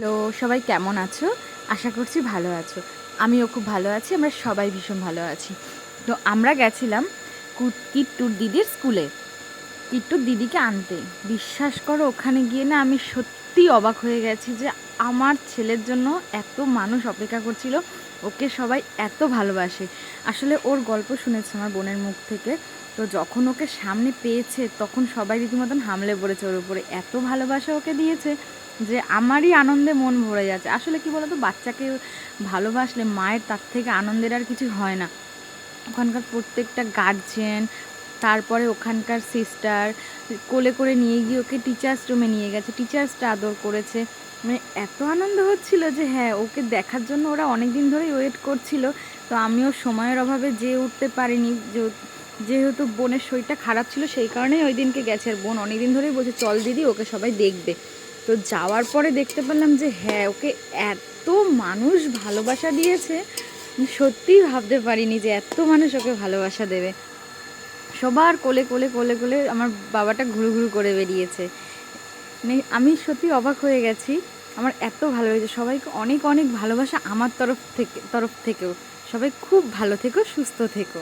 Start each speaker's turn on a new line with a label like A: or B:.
A: তো সবাই কেমন আছো? আশা করছি ভালো আছো। আমিও খুব ভালো আছি, আমরা সবাই ভীষণ ভালো আছি। তো আমরা গেছিলাম কিট্টুর দিদির স্কুলে, কিট্টুর দিদিকে আনতে। বিশ্বাস করো, ওখানে গিয়ে না আমি সত্যি অবাক হয়ে গেছি যে আমার ছেলের জন্য এত মানুষ অপেক্ষা করছিল, ওকে সবাই এত ভালোবাসে। আসলে ওর গল্প শুনেছে আমার বোনের মুখ থেকে। তো যখন ওকে সামনে পেয়েছে তখন সবাই রীতিমতন হামলে পড়েছে ওর উপরে, এত ভালোবাসা ওকে দিয়েছে যে আমারই আনন্দে মন ভরে যাচ্ছে। আসলে কি বলতো, বাচ্চাকে ভালোবাসলে মায়ের তার থেকে আনন্দের আর কিছু হয় না। ওখানকার প্রত্যেকটা গার্জেন, তারপরে ওখানকার সিস্টার কোলে করে নিয়ে গিয়ে ওকে টিচার্স রুমে নিয়ে গেছে, টিচার্সটা আদর করেছে। মানে এত আনন্দ হচ্ছিল যে হ্যাঁ, ওকে দেখার জন্য ওরা অনেক দিন ধরেই ওয়েট করছিল। তো আমিও সময়ের অভাবে যেয়ে উঠতে পারিনি, যেহেতু বোনের শরীরটা খারাপ ছিল সেই কারণেই ওই দিনকে গেছে। আর বোন অনেক দিন ধরেই বলছে চল দিদি, ওকে সবাই দেখবে। তো যাওয়ার পরে দেখতে পেলাম যে হ্যাঁ, ওকে এত মানুষ ভালোবাসা দিয়েছে, সত্যিই ভাবতে পারিনি যে এত মানুষ ওকে ভালোবাসা দেবে। সবার কোলে কোলে কোলে কোলে আমার বাবাটা ঘুরু ঘুরু করে বেরিয়েছে। মানে আমি সত্যি অবাক হয়ে গেছি, আমার এত ভালো হয়েছে। সবাইকে অনেক অনেক ভালোবাসা আমার তরফ থেকেও। সবাই খুব ভালো থেকো, সুস্থ থেকো।